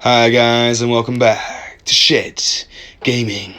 Hi guys, and welcome back to Shit Gaming.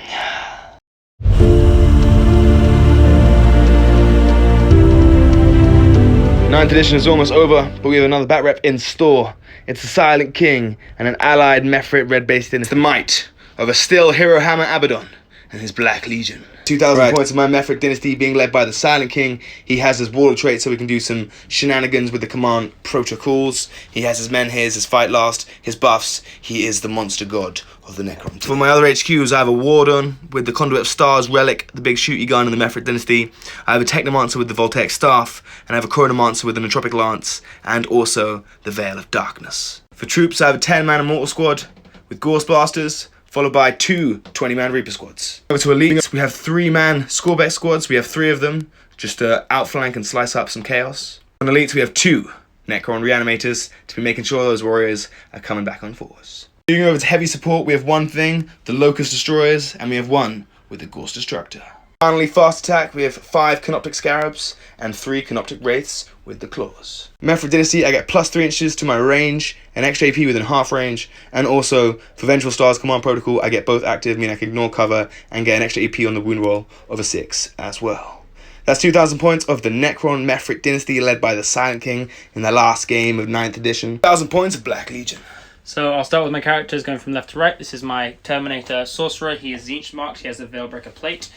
9th edition is almost over, but we have another bat rep in store. It's the Silent King and an allied Mephrit red based in. It's the might of a still hero hammer Abaddon and his Black Legion. 2,000 points of my Mephrit dynasty being led by the Silent King. He has his warlord trait so we can do some shenanigans with the command protocols. He has his men here, his fight last, his buffs. He is the monster god of the Necrons. For my other HQs, I have a Wardon with the Conduit of Stars relic, the big shooty gun in the Mephrit dynasty. I have a Technomancer with the Voltaic staff, and I have a Chronomancer with the Nootropic lance, and also the Veil of Darkness. For troops, I have a 10-man Immortal squad with Gorse Blasters, followed by two 20-man Reaper squads. Over to Elites, we have 3-man Scoreback squads. We have 3 of them, just to outflank and slice up some chaos. On Elites, we have 2 Necron Reanimators to be making sure those warriors are coming back on force. Moving over to heavy support, we have 1 thing, the Locust Destroyers, and we have 1 with the Gorse Destructor. Finally, fast attack, we have 5 Canoptic Scarabs and 3 Canoptic Wraiths with the Claws. Mephrit Dynasty, I get plus 3 inches to my range, an extra AP within half range, and also for Vengeful Stars Command Protocol, I get both active, meaning I can ignore cover and get an extra AP on the wound roll of a 6 as well. That's 2,000 points of the Necron Mephrit Dynasty led by the Silent King in the last game of 9th edition. 1,000 points of Black Legion. So I'll start with my characters going from left to right. This is my Terminator Sorcerer. He is Tzeentch marked. He has the Veilbreaker plate.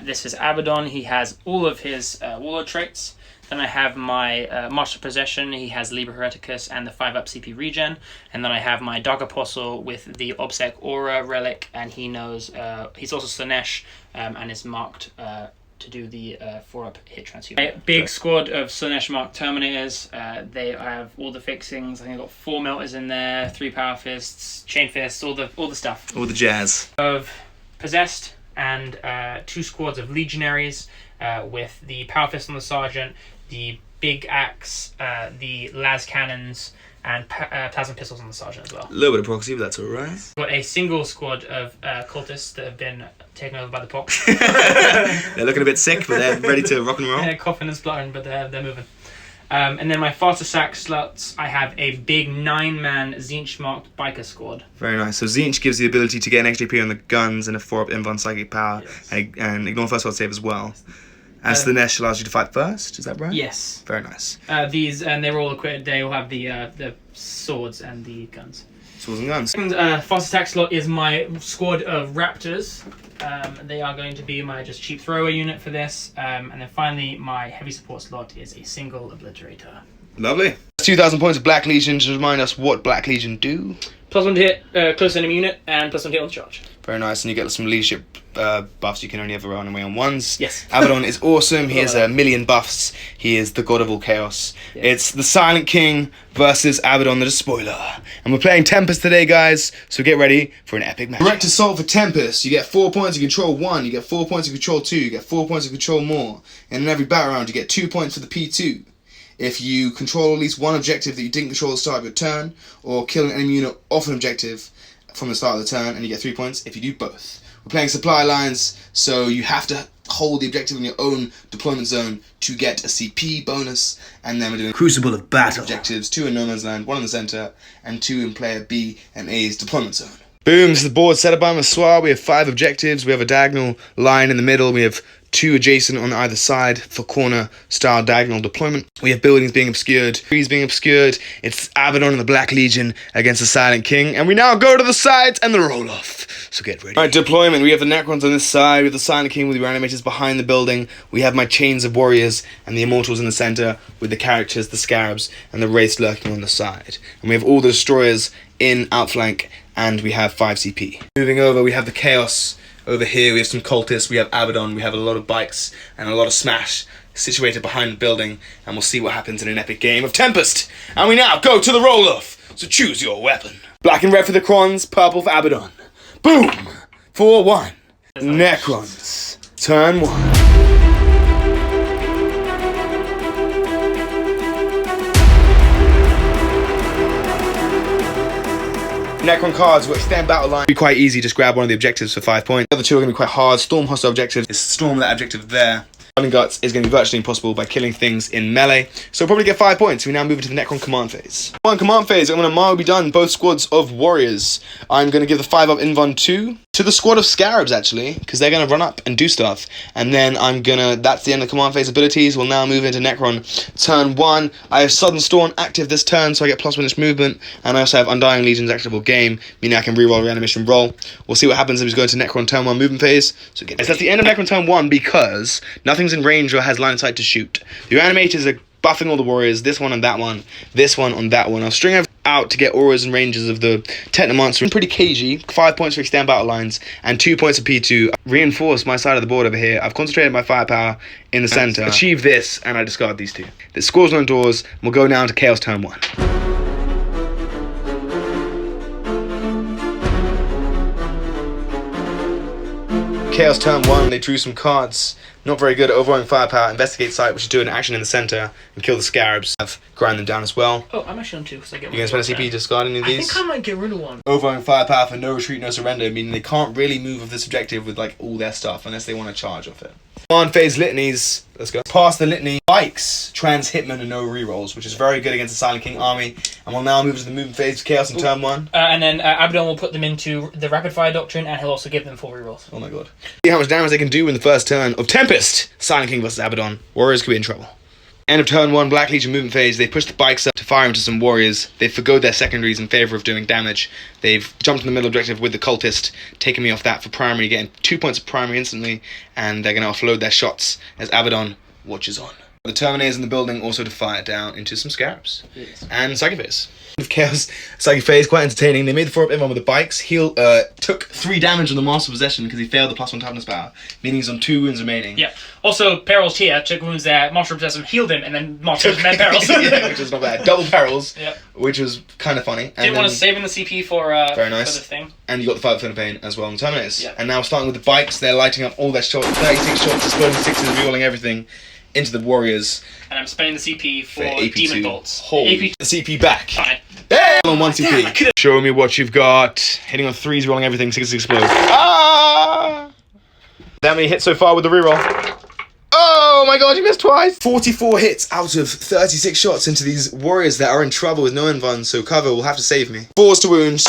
This is Abaddon. He has all of his warlord traits. Then I have my Master of Possession. He has Liber Hereticus and the 5-up CP regen. And then I have my Dark Apostle with the Obsec Aura relic, and he knows he's also Slaanesh and is marked to do the 4-up hit transhuman. A big squad of Slaanesh marked Terminators. They have all the fixings. I think I've got 4 Melters in there, 3 Power Fists, Chain Fists, all the stuff. All the jazz. Of Possessed and 2 squads of Legionaries with the Power Fist on the Sergeant, the Big Axe, the Las Cannons, and Plasma Pistols on the Sergeant as well. A little bit of proxy, but that's alright. Got a single squad of cultists that have been taken over by the pox. They're looking a bit sick, but they're ready to rock and roll. They're coughing and spluttering, but they're moving. And then my faster sack slots, I have a big 9-man Tzeentch marked biker squad. Very nice. So Tzeentch gives the ability to get an extra AP on the guns and a 4-up Invuln Psychic Power, yes. and ignore first world save as well. And Slaanesh allows you to fight first, is that right? Yes. Very nice. These, and they're all equipped, they all have the swords and the guns. Swords and guns. Second fast attack slot is my squad of Raptors. They are going to be my just cheap thrower unit for this. And then finally, my heavy support slot is a single Obliterator. Lovely. 2,000 points of Black Legion. Just remind us what Black Legion do. +1 to hit close enemy unit, and +1 to hit on charge. Very nice, and you get some leadership buffs you can only ever run away on ones. Yes. Abaddon is awesome. He has a million buffs. He is the god of all chaos. Yes. It's the Silent King versus Abaddon the Despoiler. And we're playing Tempest today, guys, so get ready for an epic match. Direct assault for Tempest. You get 4 points, you control 1. You get 4 points, you control 2. You get 4 points, you control more. And in every battle round, you get 2 points for the P2. If you control at least one objective that you didn't control at the start of your turn, or kill an enemy unit off an objective from the start of the turn, and you get 3 points if you do both. We're playing supply lines, so you have to hold the objective in your own deployment zone to get a CP bonus, and then we're doing Crucible of Battle objectives, 2 in No Man's Land, 1 in the center, and 2 in player B and A's deployment zone. Boom, this is the board set up by Massoir. We have 5 objectives. We have a diagonal line in the middle. We have 2 adjacent on either side for corner-style diagonal deployment. We have buildings being obscured, trees being obscured. It's Abaddon and the Black Legion against the Silent King. And we now go to the sides and the roll-off. So get ready. Alright, deployment. We have the Necrons on this side. We have the Silent King with the Reanimators behind the building. We have my Chains of Warriors and the Immortals in the center with the characters, the Scarabs, and the Wraiths lurking on the side. And we have all the Destroyers in outflank, and we have 5 CP. Moving over, we have the Chaos. Over here we have some cultists, we have Abaddon, we have a lot of bikes and a lot of smash situated behind the building, and we'll see what happens in an epic game of Tempest. And we now go to the roll-off, so choose your weapon. Black and red for the Necrons, purple for Abaddon. Boom! 4-1. Necrons. Turn 1. Necron cards will extend battle line. Be quite easy, just grab one of the objectives for 5 points. The other 2 are going to be quite hard. Storm hostile objectives is storm that objective there. Running Guts is going to be virtually impossible by killing things in melee. So we'll probably get 5 points. We now move into the Necron command phase. One command phase, I'm going to be done both squads of warriors. I'm going to give the 5-up Invuln 2 to the squad of Scarabs, actually, because they're going to run up and do stuff. And then that's the end of the command phase abilities. We'll now move into Necron turn 1. I have Sudden Storm active this turn, so I get +1 movement. And I also have Undying Legion's activable game, meaning I can reroll reanimation roll. We'll see what happens if we go into Necron turn 1 movement phase. So that's the end of Necron turn 1 because nothing's in range or has line of sight to shoot. The reanimators are buffing all the warriors, this one and that one, this one on that one. I'll string everything out to get auras and ranges of the Technomancer. I'm pretty cagey. 5 points for extend battle lines and 2 points of P2. Reinforce my side of the board over here. I've concentrated my firepower in the center. Achieve this and I discard these 2. The scores on doors. We'll go down to Chaos turn 1. Chaos turn 1, they drew some cards. Not very good at overwhelming firepower. Investigate site, which is doing an action in the center, and kill the Scarabs. Grind them down as well. Oh, I'm actually on 2 because I get. You gonna spend a CP discarding any of these? I think I might get rid of one. Overwhelming firepower for no retreat, no surrender, meaning they can't really move of this objective with like all their stuff unless they want to charge off it. Command phase litanies. Let's go. Past the litany. Bikes, Trans Hitman, and no rerolls, which is very good against the Silent King army. And we'll now move to the movement phase of Chaos in turn 1. And then Abaddon will put them into the Rapid Fire Doctrine, and he'll also give them 4 rerolls. Oh my god. See how much damage they can do in the first turn of Tempest. Silent King versus Abaddon. Warriors could be in trouble. End of turn 1, Black Legion movement phase. They push the bikes up to fire into some warriors. They forgo their secondaries in favour of doing damage. They've jumped in the middle objective with the cultist, taking me off that for primary, getting 2 points of primary instantly, and they're going to offload their shots as Abaddon watches on. The Terminators in the building also to fire down into some Scarabs. Yes. And Psychophase. Of Chaos, Psychophase, quite entertaining. They made the 4-up Invuln with the bikes. He took 3 damage on the Master Possession because he failed the +1 toughness power, meaning he's on 2 wounds remaining. Yeah. Also, Perils here took wounds there. Master Possession healed him, and then Master Possession Perils. Yeah, which was not bad. Double Perils, yep. Which was kind of funny. Didn't want to save in the CP for very nice. for the thing. And you got the 5 Fin of Pain as well on the Terminators. Yep. And now starting with the bikes, they're lighting up all their shots. 36 shots, exploding 6s, rerolling everything into the warriors. And I'm spending the CP for AP2. Demon Bolts. Holy AP2. the CP back. Fine. Hey! On 1 CP. Show me what you've got. Hitting on 3s, rolling everything, 6s explode. Ah! That many hits so far with the reroll. Oh my god, you missed twice! 44 hits out of 36 shots into these warriors that are in trouble with no Invuln, so cover will have to save me. 4s to wounds.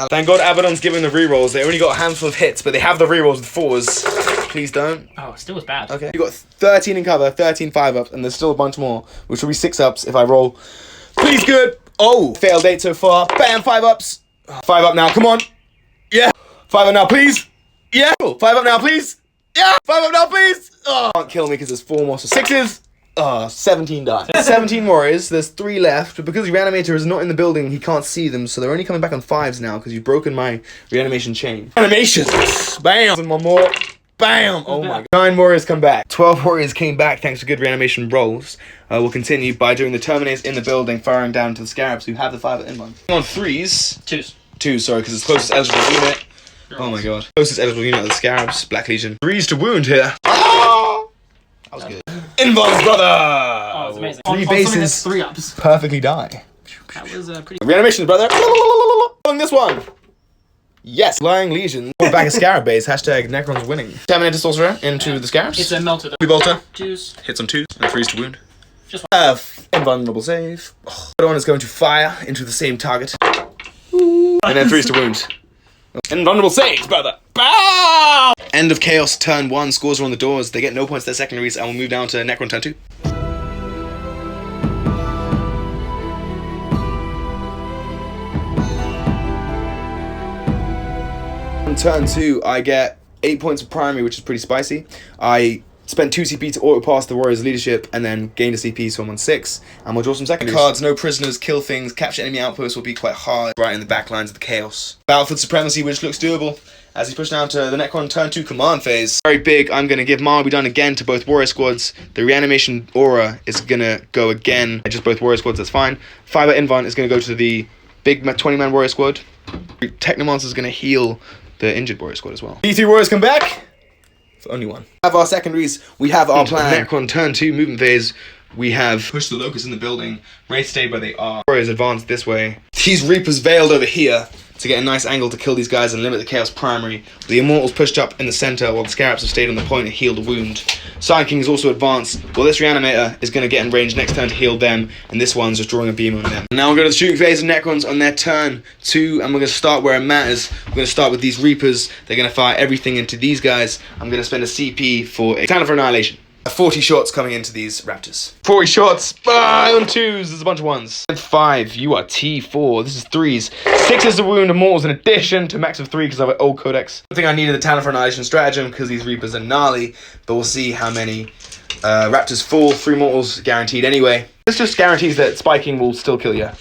Thank god Abaddon's giving the rerolls. They only got a handful of hits, but they have the rerolls with 4s. Please don't. Oh, it still was bad. Okay. You got 13 in cover, 13 5-ups, and there's still a bunch more, which will be 6-ups if I roll. Please good. Oh, failed 8 so far. Bam, 5-ups. 5-up now, come on. Yeah. 5-up now, please. Yeah. 5-up now, please. Yeah. 5-up now, please. Oh. Can't kill me because there's 4 more, so 6s. 17 die. 17 warriors, there's 3 left, but because the reanimator is not in the building, he can't see them, so they're only coming back on 5s now because you've broken my reanimation chain. Animations! Bam! And 1 more. Bam! Oh my god. 9 warriors come back. 12 warriors came back thanks to good reanimation rolls. We'll continue by doing the Terminators in the building, firing down to the Scarabs who have the 5 in one. On 3s. 2s. 2, sorry, because it's closest eligible unit. Oh my god. Closest eligible unit of the Scarabs, Black Legion. 3s to wound here. Ah! That was good. Invuln, brother! Oh, it's amazing. 3 bases. 3-ups. Perfectly die. That was pretty. Reanimation, brother. On this one. Yes. Flying Legion. Back a Scarab base. Hashtag Necrons winning. Terminator Sorcerer into the Scarabs. It's a melted. Bolter. 2s. Hits on 2s and 3s to wound. Just one. Invulnerable save. Oh. The other one is going to fire into the same target. And then 3s to wound. Invulnerable saves, brother. Bow! End of Chaos, turn 1. Scores are on the doors. They get no points to their secondaries, and we'll move down to Necron turn 2. On turn 2, I get 8 points of primary, which is pretty spicy. I spent 2 CP to auto-pass the Warriors' leadership, and then gained a CP, so I'm on 6. And we'll draw some secondaries. Cards, no prisoners, kill things, capture enemy outposts will be quite hard, right in the back lines of the Chaos. Battlefield Supremacy, which looks doable, as he pushed down to the Necron turn 2 command phase. Very big, I'm going to give Mara Be Done again to both Warrior squads. The Reanimation Aura is going to go again, just both Warrior squads, that's fine. Fiber Invuln is going to go to the big 20-man Warrior squad. Technomancer is going to heal the injured Warrior squad as well. D3 Warriors come back. Only one. We have our secondaries. We have our plan. Necron turn 2 movement phase. We have pushed the Locusts in the building. Wraith stayed where they are. Warriors advanced this way. These Reapers veiled over here to get a nice angle to kill these guys and limit the Chaos primary. The Immortals pushed up in the center while the Scarabs have stayed on the point and healed a wound. Silent King is also advanced. Well, this Reanimator is going to get in range next turn to heal them, and this one's just drawing a beam on them. Now we'll go to the shooting phase of Necrons on their turn 2, and we're going to start where it matters. We're going to start with these Reapers. They're going to fire everything into these guys. I'm going to spend a CP for a Talent for Annihilation. 40 shots coming into these Raptors. 40 shots. On 2s. There's a bunch of 1s. 5. You are T4. This is 3s. 6 is the wound Immortals in addition to max of 3 because I have an old codex. I think I needed the Talent for Annihilation stratagem because these Reapers are gnarly. But we'll see how many Raptors fall. 3 Mortals guaranteed anyway. This just guarantees that spiking will still kill you.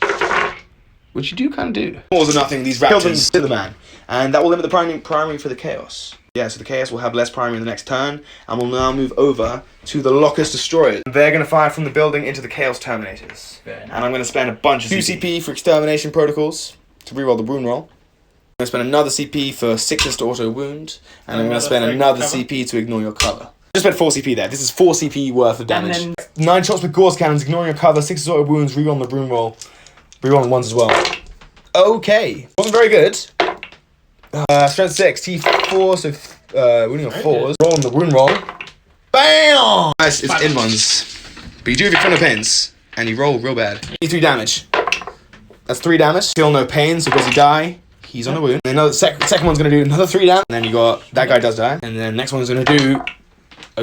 Which you do kind of do. Mortals are nothing. These Raptors to the man. And that will limit the primary for the Chaos. Yeah, so the Chaos will have less primary in the next turn, and we'll now move over to the Locust Destroyers. They're going to fire from the building into the Chaos Terminators. And I'm going to spend a bunch of 2 CP for Extermination Protocols to reroll the wound roll. I'm going to spend another CP for Sickness to auto wound, and I'm going to spend another CP to ignore your cover. Just spent 4 CP there. This is 4 CP worth of damage. 9 shots with Gauze Cannons, ignoring your cover, 6 auto wounds, reroll the wound roll, rerolling 1s as well. Okay, wasn't very good. Strength 6, T4, so wounding on 4s. Rolling the wound roll. BAM! Nice, it's in ones. But you do have your Feel No Pains, and you roll real bad. 3 damage. That's 3 damage. Feel No Pain, so does he die? He's on a wound. And another second one's gonna do another 3 damage. And then you got, that guy does die. And then the next one's gonna do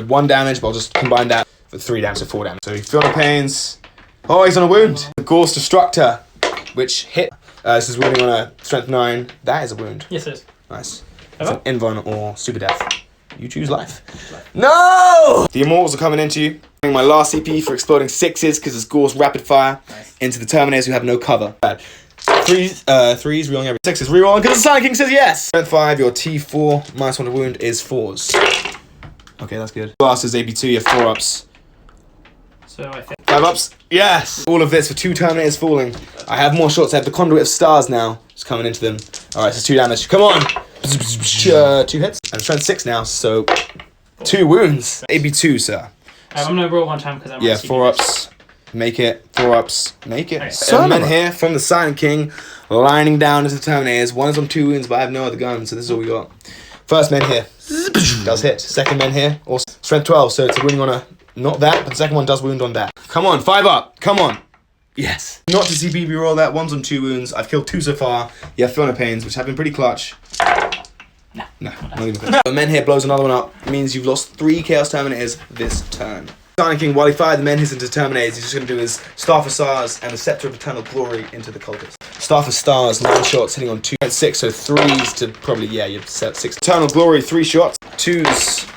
1 damage, but I'll just combine that for 3 damage, so 4 damage. So you Feel No Pains. Oh, he's on a wound. The Gauze Destructor, which hit. This is wounding on a strength 9. That is a wound. Yes, it is. Nice. It's an invuln or super death. You choose life. No! The Immortals are coming into you. My last CP for exploding 6s because it's Gauze rapid fire into the Terminators who have no cover. Bad. 3s rerolling every 6s rerolling because the Silent King says yes. Strength 5, your T4 -1 to wound is 4s. Okay, that's good. Last is AP2, you have 4 ups. So I think 5 ups. Yes! All of this for 2 Terminators falling. I have more shots. I have the Conduit of Stars now. It's coming into them. Alright, so 2 damage. Come on! 2 hits. And strength 6 now, so 2 wounds. AB2, sir. I'm gonna roll 1 time because I'm 4 ups. Make it. 4 ups. Make it. Okay. So men here from the Silent King, lining down into the Terminators. 1 is on 2 wounds, but I have no other guns, so this is all we got. First men here. Does hit. Second men here. Also strength 12, so it's a wounding on a... Not that, but the second one does wound on that. Come on, 5 up. Come on. Yes. Not to CP reroll that. 1's on 2 wounds. I've killed 2 so far. You have Feel No Pains, which have been pretty clutch. No, not even close. The men here blows another one up. It means you've lost 3 Chaos Terminators this turn. Silent King, while he fired the men his into Terminators, he's just going to do his Staff of Stars and the Scepter of Eternal Glory into the Cultists. Staff of Stars, 9 shots, hitting on 2.6, so 3s to probably, yeah, you've set 6. Eternal Glory, 3 shots. 2s.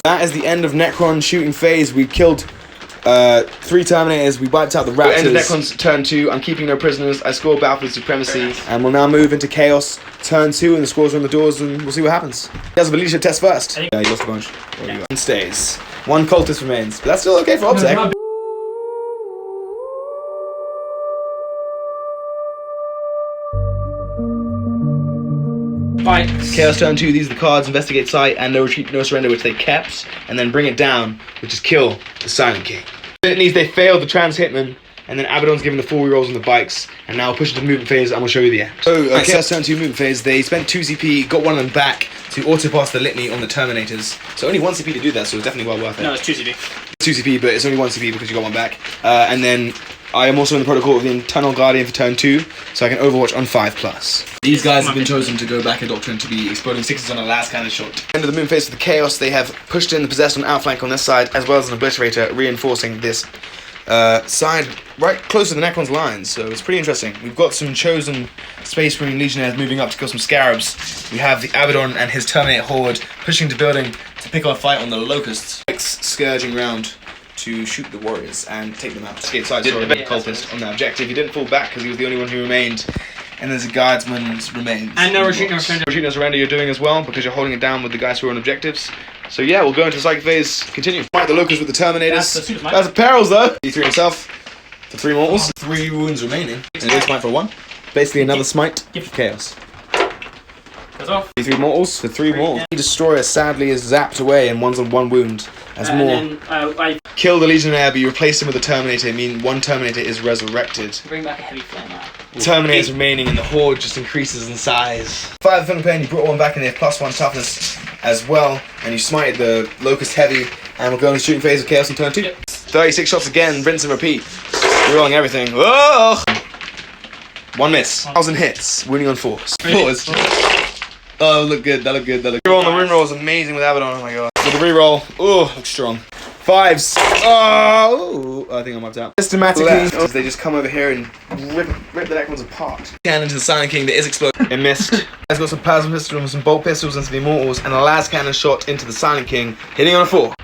That is the end of Necron shooting phase. We killed 3 Terminators. We wiped out the Raptors. End of Necron's turn 2. I'm keeping no prisoners. I score Battlefield Supremacy. And we'll now move into Chaos turn 2. And the squads are on the doors and we'll see what happens. He has a leadership test first. Yeah, he lost a bunch. One stays. 1 cultist remains. But that's still okay for OBSEC. Chaos turn 2, these are the cards: Investigate Sight and No Retreat, No Surrender, which they kept, and then Bring It Down, which is Kill the Silent King. They failed the Trans Hitman, and then Abaddon's given the 4 rerolls on the bikes, and now we'll push it to the movement phase, and we'll show you the end. So, Chaos turn 2 movement phase, they spent 2 CP, got 1 of them back to auto-pass the Litany on the Terminators. So only 1 CP to do that, so it's definitely well worth it. No, it's 2 CP. 2 CP, but it's only 1 CP because you got 1 back. And then I am also in the protocol of the Eternal Guardian for turn 2, so I can Overwatch on 5+. These guys have been chosen to go back a Doctrine to be exploding 6s on a last cannon shot. End of the moon phase for the Chaos, they have pushed in the Possessed on outflank on this side, as well as an Obliterator, reinforcing this side right close to the Necron's lines, so it's pretty interesting. We've got some chosen Space Marine Legionnaires moving up to kill some Scarabs. We have the Abaddon and his Terminate Horde pushing to building to pick our fight on the Locusts. Scourging round to shoot the warriors and take them out. Escape side, sorry, the cultist on that objective. He didn't fall back because he was the only one who remained. And there's a guardsman's remains. And no retreat, no surrender. Retreat, no surrender you're doing as well because you're holding it down with the guys who are on objectives. So yeah, we'll go into the psychic phase, continue. Fight the Locusts with the Terminators. That's perils though. D3 himself for 3 mortals. 3 wounds remaining. And it is smite for 1. Basically another smite. Chaos. Goes off. D3 mortals for 3 mortals. Destroyer sadly is zapped away and 1's on 1 wound. as more. And then I Kill the Legionnaire, but you replace him with a Terminator. I mean, one Terminator is resurrected. bring back a heavy flame out. Terminators remaining in the horde just increases in size. Fire the Thunder Player, and you brought one back in there, +1 toughness as well, and you smited the Locust heavy, and we'll go in the shooting phase of Chaos in turn 2. Yep. 36 shots again, rinse and repeat. Rerolling everything. Whoa! 1 miss. 1,000 hits, winning on 4s. 4s. Oh, look good, that looked good, that looked good. The win roll is amazing with Abaddon, oh my god. With the reroll, oh, looks strong. 5s. Oh, I think I'm wiped out. Systematically, they just come over here and rip the Necrons apart. Cannon to the Silent King that is exploding. It missed. Has got some plasma pistols and some bolt pistols into the Immortals, and a las cannon shot into the Silent King, hitting on a 4.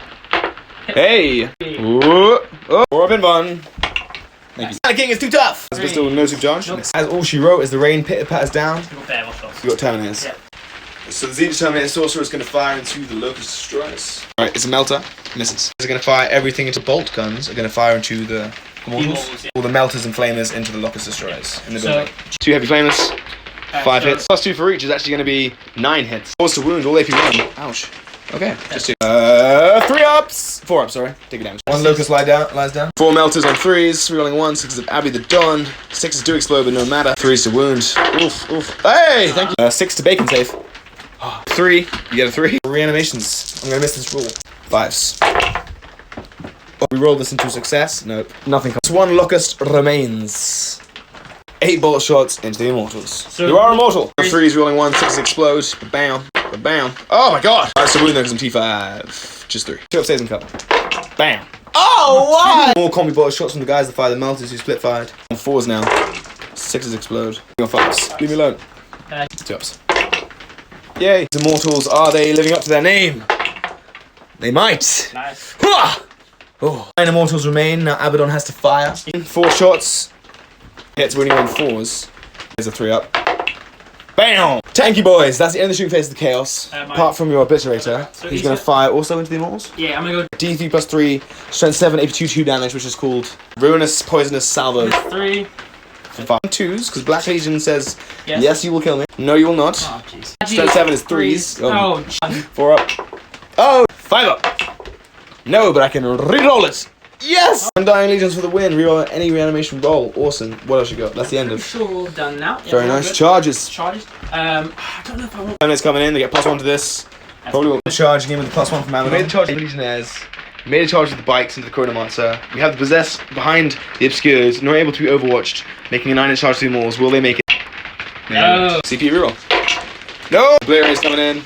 Hey! Ooh. Oh, 4 up in 1. Thank you. Silent King is too tough! This pistol with no supercharge. Nope. As all she wrote as the rain pitter-patters down. You got Terminators. Yep. So the Zenith Terminator Sorcerer is going to fire into the Locust Destroyers. Alright, it's a melter. Misses. It's going to fire everything into bolt guns. Are going to fire into the Immortals. All the melters and flamers into the Locust Destroyers in the building. 2 heavy flamers. 5 hits. +2 for each is actually going to be 9 hits. Force to wound, all AP1. Ouch. Okay, just 2. 3 ups! 4 ups, sorry. Take a damage. 1 Locust lies down. 4 melters on 3s. Rerolling 1. 6s of Abby the Dawn. 6s do explode, but no matter. 3s to wound. Oof, oof. Hey! Thank you. 6 to bacon safe. 3. You get a 3. Reanimations. I'm gonna miss this roll. 5s. Oh, we roll this into success. Nope. Nothing comes. 1 Locust remains. 8 bullet shots into the Immortals. So you are immortal. 3s rolling 1. 6s explode. Bam. Bam. Oh my god. Alright, so wound there because I'm T5. Just 3. 2 upstairs and cover. Bam. Oh, what? More combi bullet shots from the guys that fire the melters who split fired. On 4s now. 6s explode. On 5s. Leave me alone. 2 ups. Yay. The Immortals, are they living up to their name? They might. Nice. Oh. 9 Immortals remain. Now Abaddon has to fire. 4 shots. Hits winning on 4s. There's a 3 up. Bam! Tanky boys, that's the end of the shooting phase of the Chaos. Apart from your Obliterator, so he's going to fire also into the Immortals. Yeah, I'm going to go D3 +3, strength 7, AP 2 damage, which is called Ruinous Poisonous Salvo. 3. 5 2s, because Black Legion says, yes, you will kill me. No, you will not. Oh, jeez. Strength 7 is 3s. Oh, 4 up. Oh, 5 up. No, but I can re-roll it. Yes! Undying Legions for the win. Reroll any reanimation roll. Awesome. What else you got? That's the end of. Sure, all done now. Very nice. Good. Charges. I don't know if I want. Terminator's coming in. They get +1 to this. Probably won't charge again with the +1 from Abaddon. We made the charge with the Legionnaires. We made a charge with the bikes into the Chronomancer. We have the Possessed behind the Obscures, not able to be overwatched, making a 9-inch charge to the Immortals. Will they make it? No. CP reroll. No! Obliterator's coming in.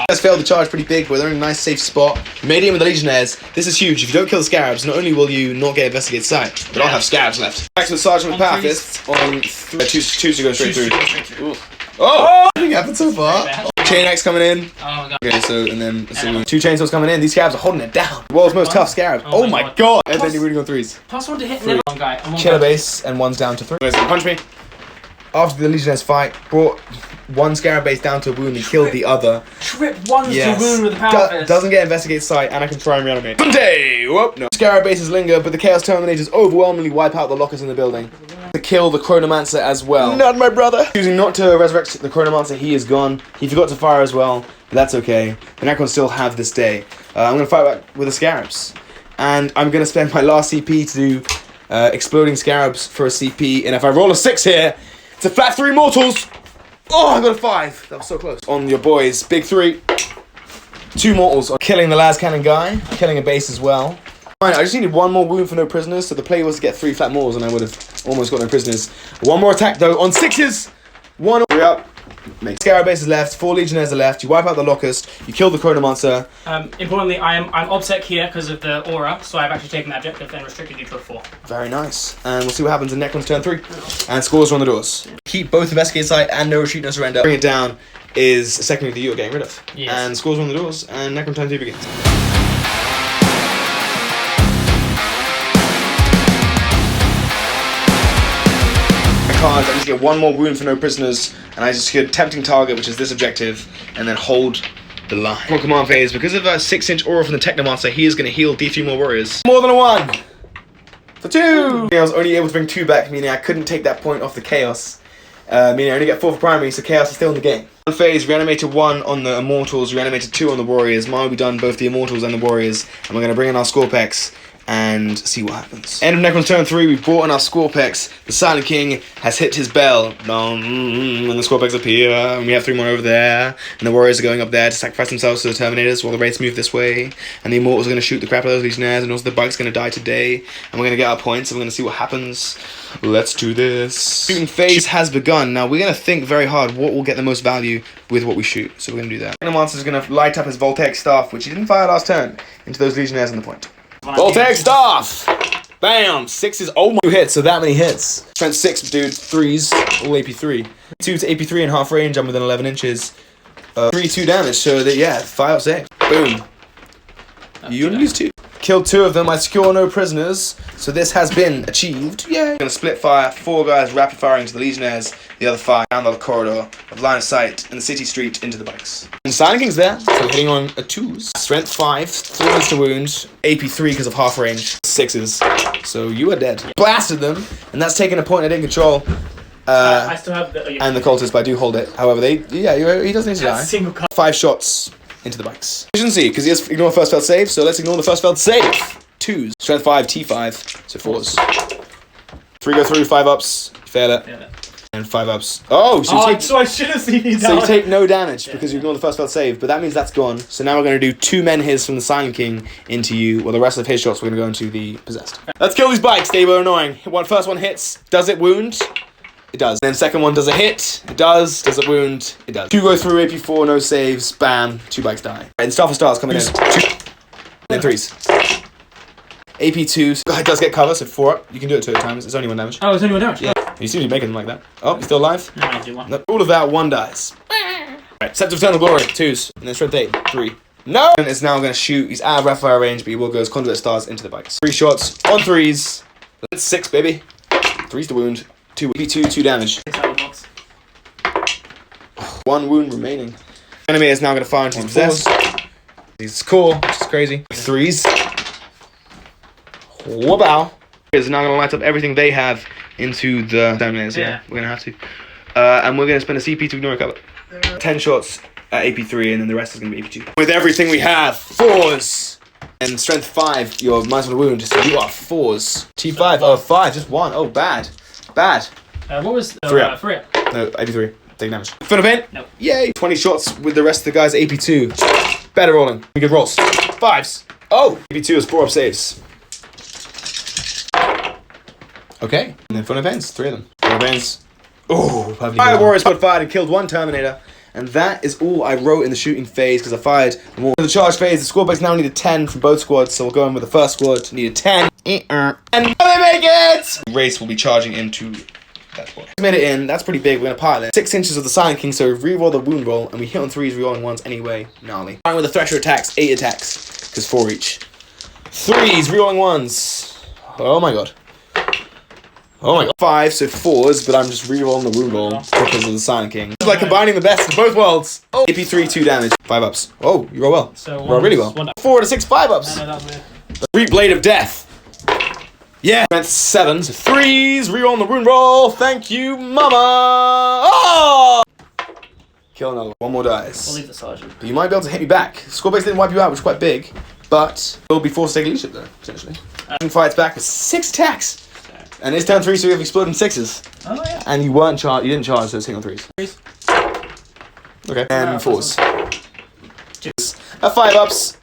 Has failed the charge pretty big, but they're in a nice safe spot. We made it in with the Legionnaires. This is huge. If you don't kill the Scarabs, not only will you not get Investigate Sight, but I'll have Scarabs left. Back to the Sergeant with Power Fist on 2 to go straight through. Oh! Nothing happened so far. Chain Axe coming in. Oh my god. Okay, so, and then 2 chainsaws coming in. These Scarabs are holding it down. The world's most tough Scarab. Oh my god! And then you're rooting on 3s. +1 to hit. Never. Guy. Killer base, and 1's down to 3. Punch me. After the Legionnaires fight, brought 1 Scarab base down to a wound and killed the other. Trip 1 to wound with the Power Fist. Doesn't get Investigate Sight, and I can try and reanimate. Whoop, no. Scarab bases linger, but the Chaos Terminators overwhelmingly wipe out the lockers in the building. To kill the Chronomancer as well. Not my brother! Choosing not to resurrect the Chronomancer, he is gone. He forgot to fire as well, but that's okay. The Necrons still have this day. I'm going to fight back with the Scarabs. And I'm going to spend my last CP to do Exploding Scarabs for a CP, and if I roll a 6 here, it's a flat 3 Mortals! Oh, I got a 5. That was so close. On your boys, big 3. 2 Mortals on killing the las cannon guy, killing a base as well. Fine, I just needed 1 more wound for no prisoners, so the play was to get 3 flat Mortals and I would have almost got no prisoners. 1 more attack though on 6s! 1 up. Scarab bases left, 4 Legionnaires are left, you wipe out the Locust, you kill the Chronomancer. Importantly, I'm OBSEC here because of the aura, so I've actually taken that objective and restricted you to a 4. Very nice. And we'll see what happens in Necrons turn 3. And scores are on the doors. Keep both Investigate Sight and no retreat, no surrender. Bring it down is a secondary that you are getting rid of. Yes. And scores are on the doors, and Necron turn 2 begins. Cards, I just get 1 more wound for no prisoners, and I just get tempting target, which is this objective, and then hold the line. On command phase, because of a 6-inch aura from the Technomancer, he is going to heal D3 more warriors. More than a 1! For 2! I was only able to bring 2 back, meaning I couldn't take that point off the Chaos. Meaning I only get 4 for primary, so Chaos is still in the game. One phase, reanimated 1 on the Immortals, reanimated 2 on the Warriors. Mine will be done both the Immortals and the Warriors. And we're going to bring in our Scorpex and see what happens. End of Necrons turn 3, we've brought in our Scorpex. The Silent King has hit his bell. And the Scorpex appear, and we have 3 more over there. And the Warriors are going up there to sacrifice themselves to the Terminators while the Wraiths move this way. And the Immortals are going to shoot the crap out of those Legionnaires, and also the Bug's going to die today. And we're going to get our points, and we're going to see what happens. Let's do this. Shooting phase has begun. Now we're going to think very hard what will get the most value with what we shoot. So we're going to do that. And the monster is going to light up his Voltaic Staff, which he didn't fire last turn, into those Legionnaires on the point. Voltaic Staff! Bam! 6s. Oh my. 2 hits, so that many hits. Strength 6, dude. 3s. All AP3. 2 to AP3 in half range. I'm within 11 inches. 3-2 damage, so that, yeah, 5 up 6. Boom. You only lose 2. Killed 2 of them. I secure no prisoners. So this has been achieved. Yay! Gonna split fire. 4 guys rapid firing to the Legionnaires. The other 5 down the corridor of line of sight in the city street into the bikes. And Silent King's there, so hitting on a 2s. Strength 5, 3s to wound. AP3 because of half range. 6s. So you are dead. Blasted them, and that's taking a point I didn't control. I still have the... And the cultist, but I do hold it. However, he doesn't need to die. Single card. 5 shots into the bikes. Efficiency, because he has ignore first failed save, so let's ignore the first failed save. 2s. Strength 5, T5, so 4s. 3 go through, 5 ups, fail it. Yeah. And 5 ups. Oh, so you take... So I should have seen you down. So you take no damage because you ignore the first failed save, but that means that's gone. So now we're going to do 2 men his from the Silent King into you, while the rest of his shots we're going to go into the possessed. Let's kill these bikes, they were annoying. First one hits, does it wound? It does. Then second one does a hit, it does. Does it wound? It does. 2 go through, AP4, no saves, bam, 2 bikes die. And Star for Stars coming in. 2, then 3s. AP2, it does get cover, so 4 up. You can do it 2 at a time, it's only 1 damage. Oh, it's only 1 damage? Yeah. You seem to be making them like that. Oh, he's still alive? No, I do 1. No, all of that, 1 dies. Right, Scepter of Eternal Glory, 2s. And then Strength 8, 3. No! And it's now going to shoot. He's out of rapid fire range, but he will go as Conduit Stars into the bikes. 3 shots on 3s. That's 6, baby. 3s to wound. 2 AP2, 2 damage. 1 wound remaining. Enemy is now going to fire into his possessed. He's cool, which is crazy. 3s. Whoa-bow. Is now going to light up everything they have into the Terminators. Yeah, we're going to have to. And we're going to spend a CP to ignore a cover. 10 shots at AP3, and then the rest is going to be AP2. With everything we have, 4s. And strength 5, you're minus 1 wound, so you are 4s. T5, oh 5, just 1. Oh, bad. Bad. What was... 3 up. 3 up. No, AP3. Take damage. Fin pain? No. Yay! 20 shots with the rest of the guys at AP2. Better rolling. We good rolls. 5s. Oh! AP2 is 4 up saves. Okay. And then Fun Pains. 3 of them. Fun Pains. Oh, perfectly. Fire Warriors got fired and killed 1 Terminator. And that is all I wrote in the shooting phase because I fired more. In the charge phase, the squad base now needed 10 from both squads, so we'll go in with the first squad. Needed 10. And they make it! Race will be charging into that squad. Made it in. That's pretty big. We're going to pile it. 6 inches of the Silent King, so re-roll the wound roll, and we hit on 3s, re-rolling 1s anyway. Gnarly. Starting with the Thresher attacks, 8 attacks, because 4 each. 3s, re-rolling 1s. Oh my god. Oh my god. 5, so 4s, but I'm just re-rolling the wound roll because of the Silent King. It's like combining the best of both worlds. Oh. AP3, 2 damage. 5 ups. Oh, you roll well. So roll really well. 4 to 6, 5 ups. Three Blade of Death. Yeah. Strength 7, so 3s, re-rolling the wound roll. Thank you, mama. Oh! Kill another. 1 more dies. We'll leave the sergeant. But you might be able to hit me back. Squad base didn't wipe you out, which is quite big. But we'll be forced to take leadership though, potentially. Fights back with 6 attacks. And it's turn 3, so we have exploding 6s. Oh yeah. And you weren't charged. You didn't charge, so it's hitting on 3s. Okay. And 4s. At 5 ups.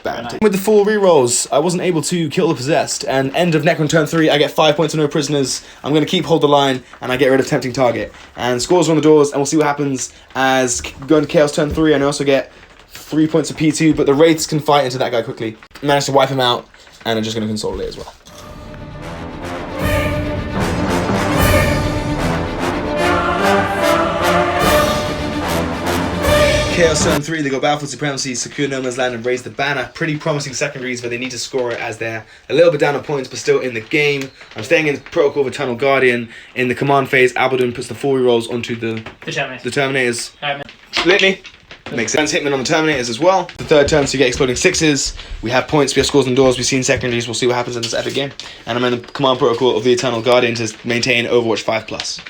Bad. With the full rerolls, I wasn't able to kill the possessed. And end of Necron turn 3, I get 5 points and no prisoners. I'm going to keep hold the line, and I get rid of tempting target. And scores are on the doors, and we'll see what happens as going to Chaos turn 3. And I also get 3 points of P2, but the Wraiths can fight into that guy quickly. Managed to wipe him out, and I'm just going to consolidate as well. Chaos Turn 3, they go Battlefield Supremacy, secure No Man's Land and raise the banner. Pretty promising secondaries, but they need to score it as they're a little bit down on points, but still in the game. I'm staying in Protocol of Eternal Guardian. In the command phase, Abaddon puts the 4 rerolls onto the Terminators. Litany. Makes sense. Hitman on the Terminators as well. The third turn, so you get exploding 6s. We have points, we have scores on doors, we've seen secondaries. We'll see what happens in this epic game. And I'm in the command protocol of the Eternal Guardian to maintain Overwatch 5+.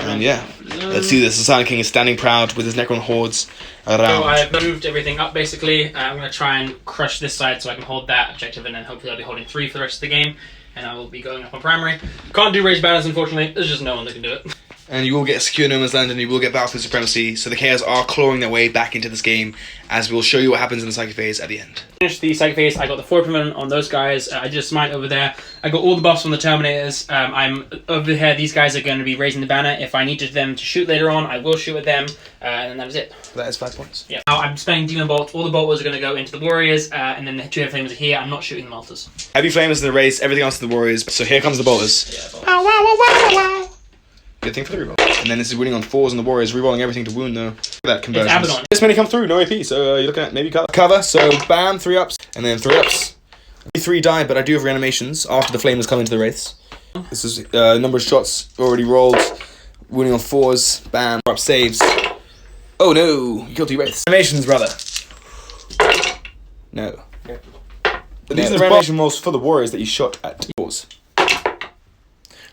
And yeah, let's do this. The Silent King is standing proud with his Necron hordes around. So I've moved everything up basically. I'm going to try and crush this side so I can hold that objective, and then hopefully I'll be holding 3 for the rest of the game. And I will be going up on primary. Can't do raised banners, unfortunately. There's just no one that can do it. And you will get a secure no man's land, and you will get battlefield supremacy. So the Chaos are clawing their way back into this game, as we'll show you what happens in the psychic phase at the end. Finished the psychic phase. I got the 4 permanent on those guys. I did a smite over there. I got all the buffs from the Terminators. I'm over here. These guys are going to be raising the banner. If I needed them to shoot later on, I will shoot at them. And that is it. That is 5 points. Yeah. Now I'm spending Demon Bolt. All the Bolters are going to go into the Warriors, and then the 2 Heavy Flamers are here. I'm not shooting the Altars. Heavy Flamers in the race, everything else to the Warriors. So here comes the Bolters. Yeah, Bolters. Wow, wow, wow, wow, wow. Good thing for the reroll. And then this is winning on 4s, and the Warriors rerolling everything to wound though. Look at that conversion. It's Abaddon. This many come through, no AP, so you're looking at maybe cover. Cover, so bam, 3 ups, and then 3 ups. 3 die, but I do have reanimations after the Flamers come into the Wraiths. This is number of shots already rolled. Winning on 4s, bam, up saves. Oh no, you killed 2 Wraiths. Reanimations, brother. No. But these are the reanimation rolls for the Warriors that you shot at 4s.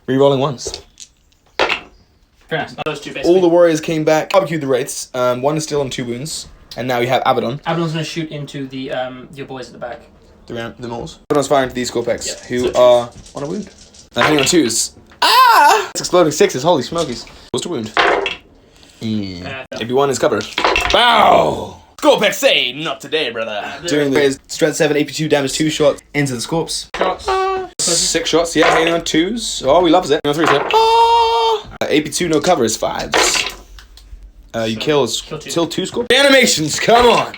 Rerolling 1s. Very nice. Those 2 basically. All the Warriors came back, barbecued the Wraiths. 1 is still on 2 wounds. And now we have Abaddon. Abaddon's going to shoot into the your boys at the back. The Moles. Abaddon's firing to these Scorpex, Yeah, who so are on a wound. Now hitting on 2s. Ah! It's exploding 6s, holy smokies. What's the wound? Maybe 1 is covered. Bow! Scorpex say, not today, brother. Doing the strength 7, AP2 damage, 2 shots into the Scorps. Shots. 6 shots, yeah, hitting on 2s. Oh, he loves it. No 3s there. Oh! AP2 no cover is 5s. You kill 2 Scorps. Animations, come on!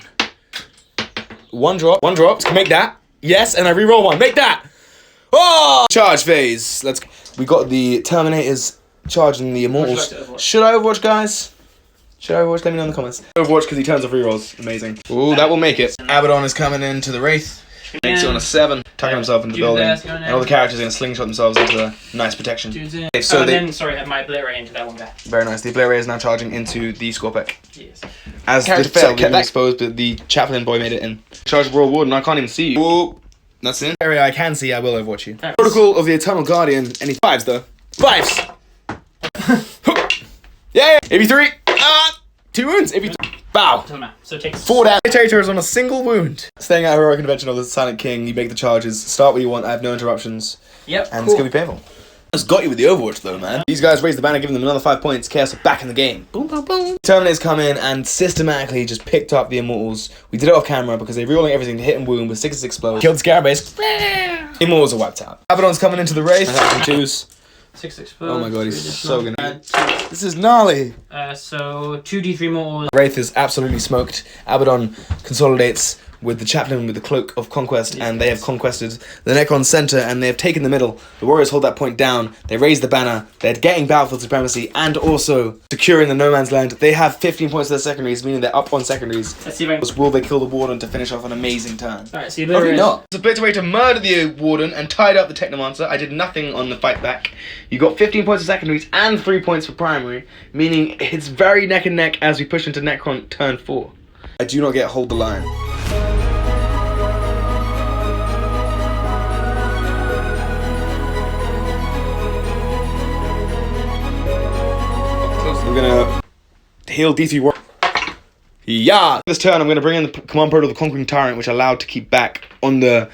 1 drop. 1 drop. Can make that. Yes, and I reroll 1. Make that! Oh! Charge phase. We got the Terminators charging the Immortals. Should I Overwatch, guys? Should I Overwatch? Let me know in the comments. Overwatch because he turns off rerolls. Amazing. Ooh, that will make it. Abaddon is coming into the Wraith. Makes it on a 7. Tucking himself into the building. And all the characters are going to slingshot themselves into a nice protection. Okay, so then, sorry, I have my Blade Ray into that one guy. Very nice. The Blade Ray is now charging into the Scorpec. Yes. As the failed, getting exposed, but the Chaplain boy made it in. Charge Royal Warden, I can't even see you. Whoa. That's in. Area I can see, I will Overwatch you. Right. Protocol of the Eternal Guardian. Any 5s though. 5s! Yeah! AP3! 2 wounds! AP3. Bow! So it takes 4 damage. Dictators on a single wound. Staying at Heroic Convention of the Silent King, you make the charges, start what you want, I have no interruptions. Yep. And it's gonna be painful. Just got you with the Overwatch though, man. These guys raised the banner, giving them another 5 points. Chaos are back in the game. Boom, boom, boom. Terminators come in and systematically just picked up the Immortals. We did it off camera because they're rerolling everything to hit and wound with 6s explode. Killed the Scarabase. Immortals are wiped out. Abaddon's coming into the Wraith. Attacking 2s. 6 explode. Oh my god, he's so gonna. This is gnarly. So 2d3 more. Wraith is absolutely smoked. Abaddon consolidates with the Chaplain with the Cloak of Conquest, and they have conquested the Necron center, and they have taken the middle. The Warriors hold that point down. They raise the banner. They're getting battlefield supremacy and also securing the no man's land. They have 15 points to their secondaries, meaning they're up on secondaries. Let's see if I can... Will they kill the Warden to finish off an amazing turn? Alright, see Probably not. It's a blitz way to murder the Warden and tied up the Technomancer. I did nothing on the fight back. You got 15 points for secondaries and 3 points for primary, meaning it's very neck and neck as we push into Necron turn 4. I do not get hold the line. We're gonna heal D3 War. Yeah! This turn I'm gonna bring in the Command Proto of the Conquering Tyrant, which allowed to keep back on the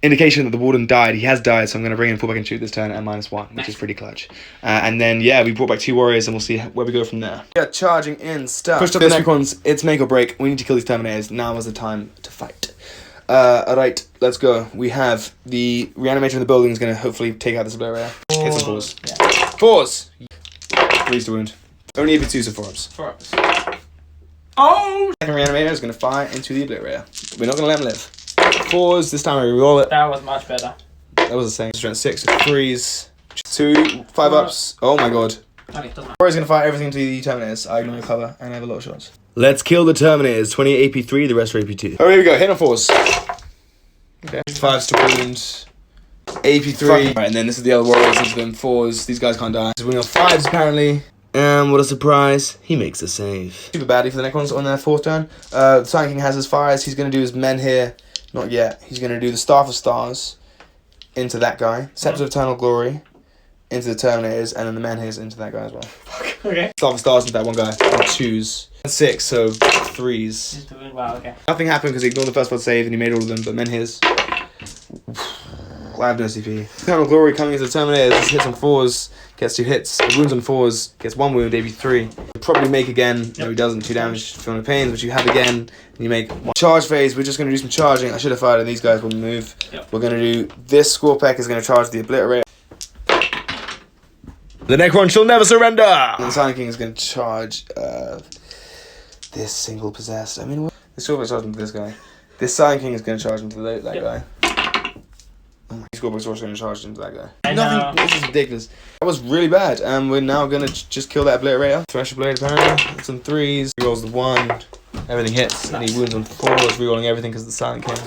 indication that the Warden died. He has died, so I'm gonna bring in Fullback and Shoot this turn at -1, which is pretty clutch. And then, yeah, we brought back 2 Warriors, and we'll see where we go from there. Yeah, charging in stuff. Pushed up the Necrons, it's make or break. We need to kill these Terminators. Now is the time to fight. Alright, let's go. We have the Reanimator in the building is gonna hopefully take out this blue area. Hit some 4s. Yeah. 4s! 3s to wound. Only AP2s and 4-ups. 4-ups. Oh! Second Reanimator is going to fire into the obliterator. We're not going to let him live. 4s, this time we roll it. That was much better. That was the same. Strength 6, 3s, 2, 5-ups. Oh my god. Okay, doesn't matter. Warrior's going to fire everything to the Terminators. I ignore your cover and I have a lot of shots. Let's kill the Terminators. 20 AP3, the rest are AP2. Oh, here we go. Hit on 4s. Okay. 5s to wound. AP3. Alright, and then this is the other Warriors into them. 4s. These guys can't die. So we're on 5s apparently. And what a surprise, he makes a save. Super baddie for the Necrons on their 4th turn. The Silent King has his fires. He's going to do his men here. Not yet. He's going to do the Staff of Stars into that guy. Scepter of Eternal Glory into the Terminators, and then the Menhirs into that guy as well. Okay. Stars into that one guy. And 2s. 6, so 3s. Wow, okay. Nothing happened because he ignored the first one save and he made all of them, but Menhirs. I have no CP. Eternal Glory coming into the Terminators. Just hits on 4s, gets 2 hits. Wounds on 4s, gets 1 wound, maybe 3. He'll probably make again. Yep. No, he doesn't. 2 damage, feeling the pains, but you have again, and you make 1. Charge phase, we're just going to do some charging. I should have fired, and these guys will move. Yep. We're going to do this Scorpec is going to charge the Obliterator. The Necron shall never surrender! And the Silent King is going to charge this single possessed. I mean, what? This Scorpec charged into this guy. This Silent King is going to charge into that guy. Scorpec's also going to charge into that guy. Nothing. This is ridiculous. That was really bad. And we're now going to just kill that Obliterator. Thresher Blade apparently. Some 3s. He rolls the 1. Everything hits. And he wounds on 4s. Rerolling everything because of the Silent King.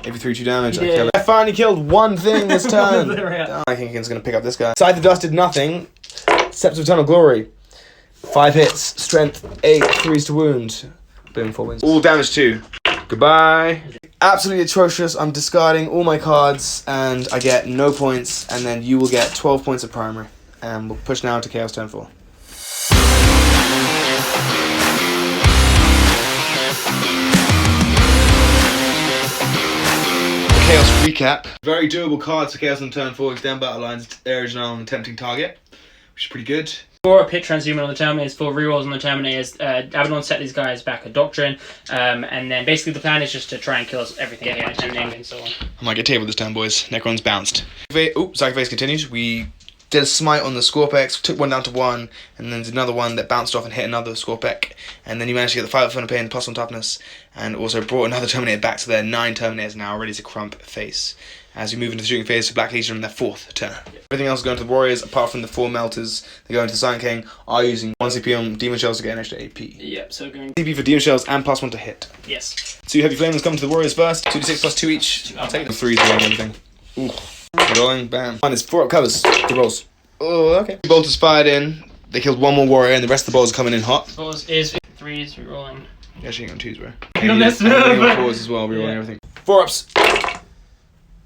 Maybe 3-2 damage. Yeah. I kill it. I finally killed one thing this turn. Silent King's going to pick up this guy. Scythe of Dust did nothing. Scepter of Eternal Glory. 5 hits. Strength 8. 3s to wound. Boom. 4 wins. All damage 2. Goodbye. Absolutely atrocious. I'm discarding all my cards and I get no points, and then you will get 12 points of primary. And we'll push now to Chaos turn 4. Chaos recap. Very doable cards for Chaos on turn 4. Extend battle lines, areas on tempting target, which is pretty good. 4 pit transhuman on the Terminators, 4 rerolls on the Terminators. Abaddon set these guys back a Doctrine, and then basically the plan is just to try and kill everything, and so on. I might get table this time, boys. Necron's bounced. Sacrifice continues. We did a smite on the Scorpex, took one down to 1, and then there's another one that bounced off and hit another Scorpec, and then you managed to get the 5 up pain, plus on toughness, and also brought another Terminator back to their 9 Terminators now ready to crump face. As we move into the shooting phase for Black Legion on their 4th turn. Yep. Everything else is going to the Warriors, apart from the 4 Melters. They go into the Silent King, are using 1 CP on Demon Shells to get an extra AP. Yep, so going... CP for Demon Shells and +1 to hit. Yes. 2 Heavy Flames come to the Warriors first. 2d6 plus 2 each. I'll take them. 3s rolling everything. Ooh. Rolling, bam. 1 is 4 up covers. 2 rolls. Oh, okay. 2 bolters fired in. They killed 1 more Warrior, and the rest of the balls are coming in hot. Balls is 3s, rerolling. Yeah, actually on 2s, bro. You missed it. 4s as well, rerolling everything. 4 ups.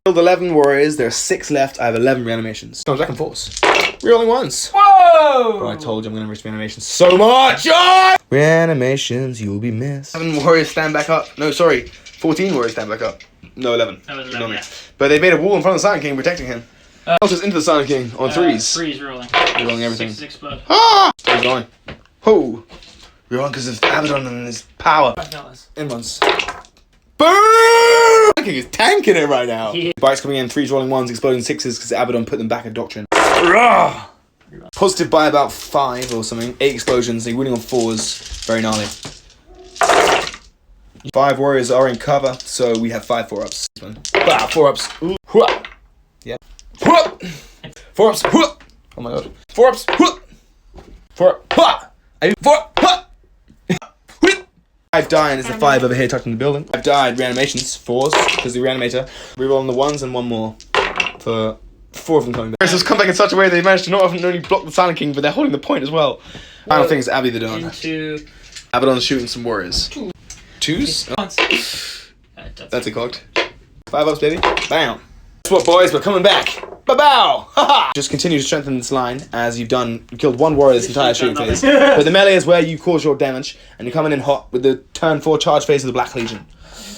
Killed 11 Warriors, there are 6 left, I have 11 reanimations. Comes back and forth. Rerolling 1s. Whoa! Bro, I told you I'm going to risk reanimations so much! Oh! Reanimations, you'll be missed. 7 Warriors stand back up. No, sorry. 14 Warriors stand back up. No, 11. That was 11, yeah. But they made a wall in front of the Silent King protecting him. Just into the Silent King on 3s. 3s rolling. Rerolling everything. 6 blood. Ah! Still going. Ho! Rerolling because of Abaddon and his power. In ones. Boom! King is tanking it right now. Yeah. Bites coming in, 3s rolling 1s, exploding 6s because Abaddon put them back at Doctrine. Rah! Positive by about 5 or something. 8 explosions, they're winning on 4s. Very gnarly. 5 Warriors are in cover, so we have 5 4-ups. 4 ups. Ooh. Yeah. 4 ups. Oh my god. 4 ups. 4 ups. 4 5 dying is the 5 over here touching the building. 5 died, reanimations, 4s, because the reanimator. Rerolling the 1s and 1 more for 4 of them coming back. So it's come back in such a way they managed to not only block the Silent King, but they're holding the point as well. Final thing is Abby the Dawn. Abaddon's shooting some Warriors. 2s? Oh. That's a cocked. 5 ups, baby. Bam. Guess what, boys? We're coming back. Ba-bow! Ha-ha! Just continue to strengthen this line as you've done. You killed 1 Warrior this entire shooting phase. But the melee is where you cause your damage, and you're coming in hot with the turn 4 charge phase of the Black Legion.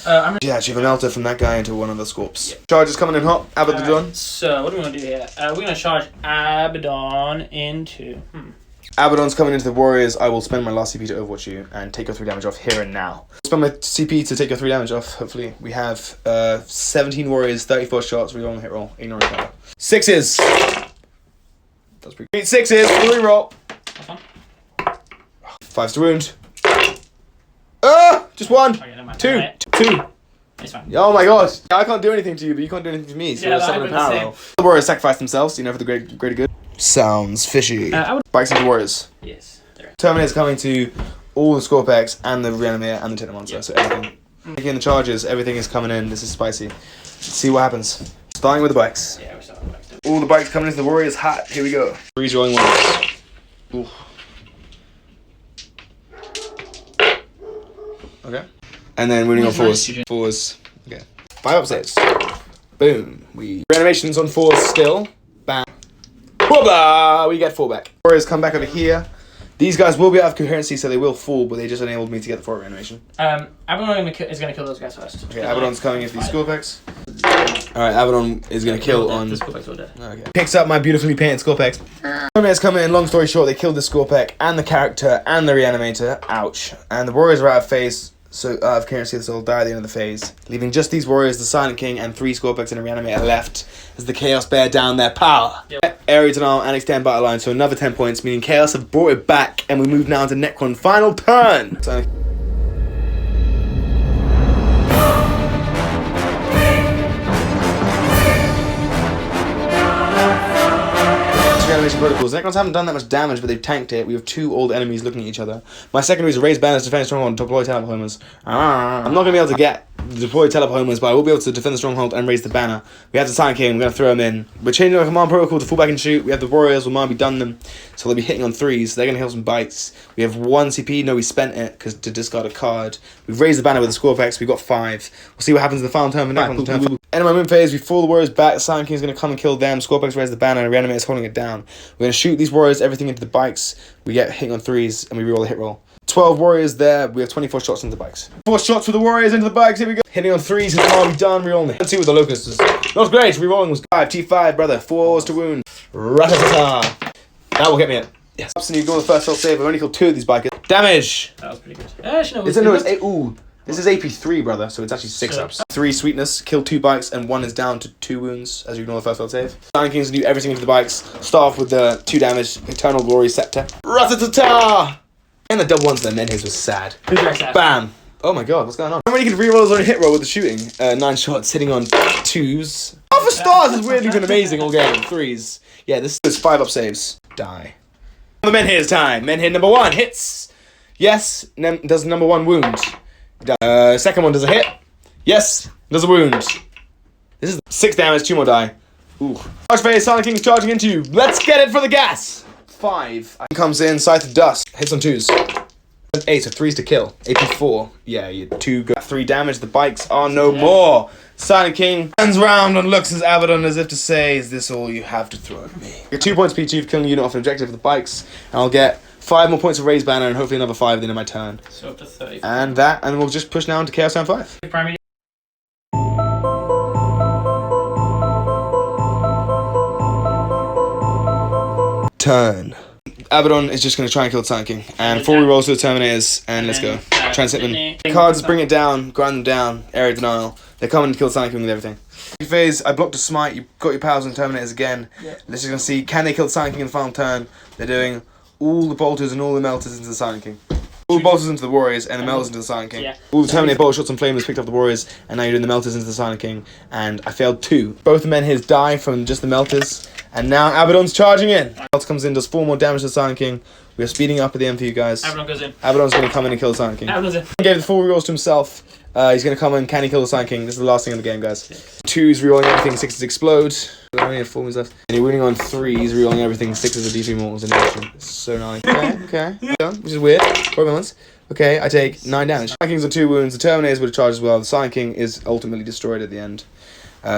Yeah, you have a melter from that guy into one of the Scorps. Yep. Charge is coming in hot. Abaddon the Dawn. So, what do we want to do here? We're going to charge Abaddon into... Abaddon's coming into the Warriors. I will spend my last CP to overwatch you and take your 3 damage off here and now. Spend my CP to take your 3 damage off, hopefully. We have 17 Warriors, 34 shots, reroll and hit roll. Ignoring cover. 6s! That's pretty good. 6s, reroll. 5s to wound. Just 1! Okay, 2! It's fine. Oh my gosh. I can't do anything to you, but you can't do anything to me, so we're summon a power roll. The Warriors sacrifice themselves, for the greater good. Sounds fishy. Bikes into Warriors. Yes. Terminator's coming to all the Scorpex and the Reanimator and the Techno Monster, so everything. Taking the charges, everything is coming in. This is spicy. Let's see what happens. Starting with the bikes. Yeah, we're starting with the bikes. All the bikes coming into the Warriors hot. Here we go. 3s rolling 1s. Ooh. Okay. And then winning on 4s. 4s. Okay. 5 upsets. Boom. Reanimations on 4s still. Bam. Whoopah! We get 4 back. Warriors come back over here. These guys will be out of coherency, so they will fall, but they just enabled me to get the 4 animation. Abaddon is going to kill those guys first. Okay, Abaddon's coming into these Scorpex. Alright, Abaddon is going to kill on... The Scorpex all dead. Okay. Picks up my beautifully painted Scorpex. Terminators come in, long story short, they killed the Scorpec and the character and the reanimator. Ouch. And the Warriors are out of phase, so out of coherency, so they'll die at the end of the phase. Leaving just these Warriors, the Silent King, and 3 Scorpex and a reanimator left as the Chaos bear down their power. Yep. Area denial and extend battle line, so another 10 points, meaning Chaos have brought it back, and we move now to Necron final turn. So animation protocols. The Necrons haven't done that much damage, but they've tanked it. We have 2 old enemies looking at each other. My secondary is raise banners, defend stronghold, and deploy teleporters. I'm not going to be able to get deploy teleporters, but I will be able to defend the stronghold and raise the banner. We have the Silent King. We're going to throw him in. We're changing our command protocol to fall back and shoot. We have the Warriors. We'll might be done them, so they'll be hitting on 3s. So they're going to heal some bites. We have 1 CP. No, we spent it because to discard a card. We've raised the banner with the Scorpex. We've got 5. We'll see what happens in the final turn. End of my move phase, we fall the Warriors back. The Silent King is going to come and kill them. Scorpex raise the banner, and Reanimate is holding it down. We're going to shoot these Warriors, everything into the bikes. We get hitting on 3s, and we reroll the hit roll. 12 Warriors there. We have 24 shots into the bikes. 4 shots for the Warriors into the bikes. Here we go. Hitting on 3s. It's all done. Rerolling it. Let's see what the Locust is. Not great. Rerolling was 5. T5, brother. 4s to wound. Ratatata. That will get me it. Yes. And you go on the first failed save. I've only killed 2 of these bikers. Damage. That was pretty good. Actually, no, it's 8. Ooh. This is AP3, brother, so it's actually 6 ups. 3 sweetness, kill 2 bikes, and 1 is down to 2 wounds, as you ignore the first failed save. Silent Kings do everything into the bikes. Start off with the 2 damage, Eternal Glory Scepter. Ratatata! And the double ones there, men his was sad. Very sad. Bam! Oh my god, what's going on? How many can reroll on a hit roll with the shooting? 9 shots, hitting on 2s. Half a stars has weirdly been amazing all game. 3s. Yeah, this is 5 up saves. Die. The men hit's time. Men hit number 1 hits. Yes, does number 1 wound. Second one does a hit. Yes, does a wound. This is 6 damage, 2 more die. Ooh. Charge phase, Silent King charging into you. Let's get it for the gas. 5. Comes in, Scythe of Dust. Hits on 2s. 8, so 3s to kill. AP4. Yeah, you 2 go 3 damage. The bikes are no more. Silent King turns around and looks at Abaddon as if to say, is this all you have to throw at me? Get 2 points PG for killing a unit off an objective for the bikes. And I'll get 5 more points of raise banner and hopefully another 5 at the end of my turn. So up to 30. And we'll just push now into Chaos Turn 5. Primary. Turn. Abaddon is just going to try and kill the Silent King. And 4 rerolls to the Terminators, and let's go. Transit them. Cards bring it down, grind them down, area denial. They're coming to kill the Silent King with everything. Phase, I blocked a smite, you got your powers on Terminators again. Let's just going to see, can they kill the Silent King in the final turn? They're doing all the bolters and all the melters into the Silent King. All the bolters into the Warriors and the melters into the Silent King. All the Terminator bolt shots and flamers picked up the Warriors, and now you're doing the melters into the Silent King. And I failed 2. Both the men his die from just the melters. And now Abaddon's charging in. Melter comes in, does 4 more damage to the Silent King. We are speeding up at the end for you guys. Abaddon goes in. Abaddon's going to come in and kill the Silent King. Abaddon's in. He gave the 4 rerolls to himself. He's going to come in. Can he kill the Silent King? This is the last thing in the game, guys. 2s rerolling everything, 6s explode. I only have 4 moves left. And you're winning on 3s, rerolling everything, 6s are D3 mortals in action. It's so nice. Okay. Which is weird. 4 moments. Okay, I take 9 damage. Silent King's on 2 wounds. The Terminators would have charged as well. The Silent King is ultimately destroyed at the end.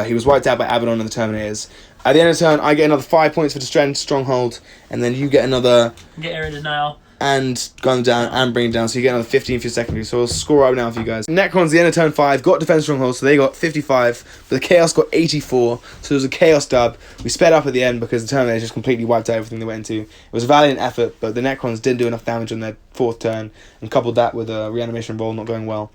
He was wiped out by Abaddon and the Terminators. At the end of the turn, I get another 5 points for Destroying Stronghold, and then you get another... Get area denial. And gun them down and bring it down, so you get another 15 for your secondary. So we'll score right now for you guys. Necrons, the end of turn 5, got Defense Stronghold, so they got 55, but the Chaos got 84, so it was a Chaos dub. We sped up at the end because the Terminators just completely wiped out everything they went into. It was a valiant effort, but the Necrons didn't do enough damage on their 4th turn, and coupled that with a reanimation roll not going well.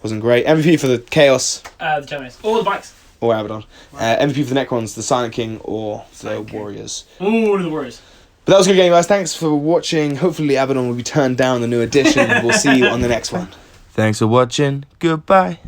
Wasn't great. MVP for the Chaos. The Terminators. All the bikes. Or Abaddon. MVP for the Necrons, the Silent King, or the Warriors. Ooh, the Warriors. But that was a good game, guys. Thanks for watching. Hopefully Abaddon will be turned down the new edition. We'll see you on the next one. Thanks for watching. Goodbye.